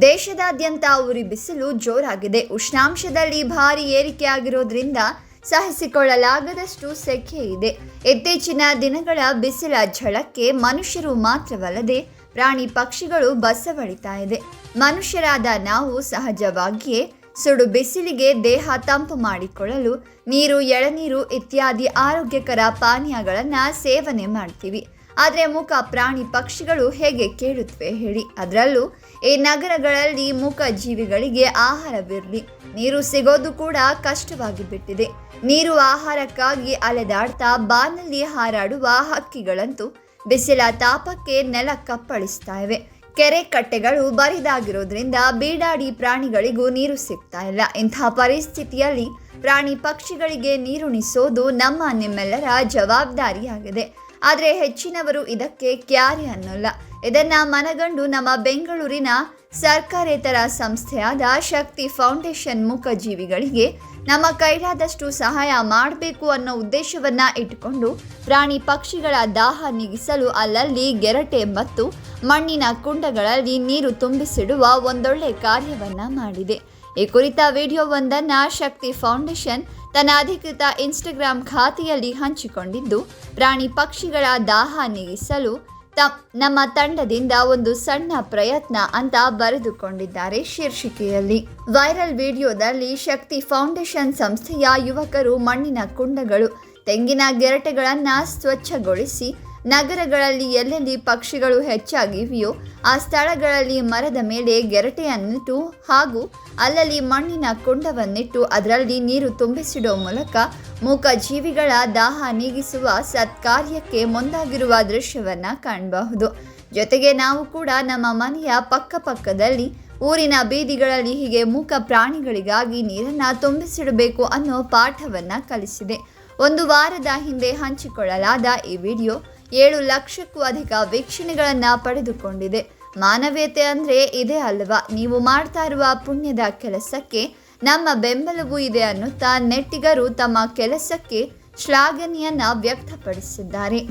ದೇಶದಾದ್ಯಂತ ಉರಿ ಬಿಸಿಲು ಜೋರಾಗಿದೆ. ಉಷ್ಣಾಂಶದಲ್ಲಿ ಭಾರಿ ಏರಿಕೆಯಾಗಿರೋದ್ರಿಂದ ಸಹಿಸಿಕೊಳ್ಳಲಾಗದಷ್ಟು ಸೆಕೆ ಇದೆ. ಇತ್ತೀಚಿನ ದಿನಗಳ ಬಿಸಿಲ ಝಳಕ್ಕೆ ಮನುಷ್ಯರು ಮಾತ್ರವಲ್ಲದೆ ಪ್ರಾಣಿ ಪಕ್ಷಿಗಳು ಬಸವಳಿತಾ ಇದೆ. ಮನುಷ್ಯರಾದ ನಾವು ಸಹಜವಾಗಿಯೇ ಸುಡು ಬಿಸಿಲಿಗೆ ದೇಹ ತಂಪು ಮಾಡಿಕೊಳ್ಳಲು ನೀರು, ಎಳನೀರು ಇತ್ಯಾದಿ ಆರೋಗ್ಯಕರ ಪಾನೀಯಗಳನ್ನು ಸೇವನೆ ಮಾಡ್ತೀವಿ. ಆದರೆ ಮೂಕ ಪ್ರಾಣಿ ಪಕ್ಷಿಗಳು ಹೇಗೆ ಕೇಳುತ್ತವೆ ಹೇಳಿ? ಅದರಲ್ಲೂ ಈ ನಗರಗಳಲ್ಲಿ ಮೂಕ ಜೀವಿಗಳಿಗೆ ಆಹಾರವಿರಲಿ, ನೀರು ಸಿಗೋದು ಕೂಡ ಕಷ್ಟವಾಗಿ ಬಿಟ್ಟಿದೆ. ನೀರು ಆಹಾರಕ್ಕಾಗಿ ಅಲೆದಾಡ್ತಾ ಬಾನಲ್ಲಿ ಹಾರಾಡುವ ಹಕ್ಕಿಗಳಂತೂ ಬಿಸಿಲ ತಾಪಕ್ಕೆ ನೆಲ ಕಪ್ಪಳಿಸ್ತಾ ಇವೆ. ಕೆರೆ ಕಟ್ಟೆಗಳು ಬರಿದಾಗಿರೋದ್ರಿಂದ ಬೀಡಾಡಿ ಪ್ರಾಣಿಗಳಿಗೂ ನೀರು ಸಿಗ್ತಾ ಇಲ್ಲ. ಇಂತಹ ಪರಿಸ್ಥಿತಿಯಲ್ಲಿ ಪ್ರಾಣಿ ಪಕ್ಷಿಗಳಿಗೆ ನೀರುಣಿಸೋದು ನಿಮ್ಮೆಲ್ಲರ ಜವಾಬ್ದಾರಿಯಾಗಿದೆ. ಆದರೆ ಹೆಚ್ಚಿನವರು ಇದಕ್ಕೆ ಕ್ಯಾರೆ ಅನ್ನೋಲ್ಲ. ಇದನ್ನು ಮನಗಂಡು ನಮ್ಮ ಬೆಂಗಳೂರಿನ ಸರ್ಕಾರೇತರ ಸಂಸ್ಥೆಯಾದ ಶಕ್ತಿ ಫೌಂಡೇಶನ್ ಮೂಕಜೀವಿಗಳಿಗೆ ನಮ್ಮ ಕೈಲಾದಷ್ಟು ಸಹಾಯ ಮಾಡಬೇಕು ಅನ್ನೋ ಉದ್ದೇಶವನ್ನು ಇಟ್ಟುಕೊಂಡು ಪ್ರಾಣಿ ಪಕ್ಷಿಗಳ ದಾಹ ನೀಗಿಸಲು ಅಲ್ಲಲ್ಲಿ ಗೆರಟೆ ಮತ್ತು ಮಣ್ಣಿನ ಕುಂಡಗಳಲ್ಲಿ ನೀರು ತುಂಬಿಸಿಡುವ ಒಂದೊಳ್ಳೆ ಕಾರ್ಯವನ್ನು ಮಾಡಿದೆ. ಈ ಕುರಿತ ವಿಡಿಯೋವೊಂದನ್ನು ಶಕ್ತಿ ಫೌಂಡೇಶನ್ ತನ್ನ ಅಧಿಕೃತ ಇನ್ಸ್ಟಾಗ್ರಾಮ್ ಖಾತೆಯಲ್ಲಿ ಹಂಚಿಕೊಂಡಿದ್ದು, ಪ್ರಾಣಿ ಪಕ್ಷಿಗಳ ದಾಹ ನೀಗಿಸಲು ನಮ್ಮ ತಂಡದಿಂದ ಒಂದು ಸಣ್ಣ ಪ್ರಯತ್ನ ಅಂತ ಬರೆದುಕೊಂಡಿದ್ದಾರೆ ಶೀರ್ಷಿಕೆಯಲ್ಲಿ. ವೈರಲ್ ವಿಡಿಯೋದಲ್ಲಿ ಶಕ್ತಿ ಫೌಂಡೇಶನ್ ಸಂಸ್ಥೆಯ ಯುವಕರು ಮಣ್ಣಿನ ಕುಂಡಗಳು, ತೆಂಗಿನ ಗೆರಟೆಗಳನ್ನು ಸ್ವಚ್ಛಗೊಳಿಸಿ ನಗರಗಳಲ್ಲಿ ಎಲ್ಲೆಲ್ಲಿ ಪಕ್ಷಿಗಳು ಹೆಚ್ಚಾಗಿವೆಯೋ ಆ ಸ್ಥಳಗಳಲ್ಲಿ ಮರದ ಮೇಲೆ ಗೆರಟೆಯನ್ನಿಟ್ಟು ಹಾಗೂ ಅಲ್ಲಲ್ಲಿ ಮಣ್ಣಿನ ಕುಂಡವನ್ನಿಟ್ಟು ಅದರಲ್ಲಿ ನೀರು ತುಂಬಿಸಿಡೋ ಮೂಲಕ ಮೂಕ ಜೀವಿಗಳ ದಾಹ ನೀಗಿಸುವ ಸತ್ಕಾರ್ಯಕ್ಕೆ ಮುಂದಾಗಿರುವ ದೃಶ್ಯವನ್ನು ಕಾಣಬಹುದು. ಜೊತೆಗೆ ನಾವು ಕೂಡ ನಮ್ಮ ಮನೆಯ ಪಕ್ಕದಲ್ಲಿ ಊರಿನ ಬೀದಿಗಳಲ್ಲಿ ಹೀಗೆ ಮೂಕ ಪ್ರಾಣಿಗಳಿಗಾಗಿ ನೀರನ್ನು ತುಂಬಿಸಿಡಬೇಕು ಅನ್ನೋ ಪಾಠವನ್ನು ಕಲಿಸಿದೆ. ಒಂದು ವಾರದ ಹಿಂದೆ ಹಂಚಿಕೊಳ್ಳಲಾದ ಈ ವಿಡಿಯೋ 7 ಲಕ್ಷಕ್ಕೂ ಅಧಿಕ ವೀಕ್ಷಣೆಗಳನ್ನು ಪಡೆದುಕೊಂಡಿದೆ. ಮಾನವೀಯತೆ ಅಂದರೆ ಇದೇ ಅಲ್ವಾ? ನೀವು ಮಾಡ್ತಾ ಇರುವ ಪುಣ್ಯದ ಕೆಲಸಕ್ಕೆ ನಮ್ಮ ಬೆಂಬಲವೂ ಇದೆ ಅನ್ನುತ್ತಾ ನೆಟ್ಟಿಗರು ತಮ್ಮ ಕೆಲಸಕ್ಕೆ ಶ್ಲಾಘನೆಯನ್ನು ವ್ಯಕ್ತಪಡಿಸಿದ್ದಾರೆ.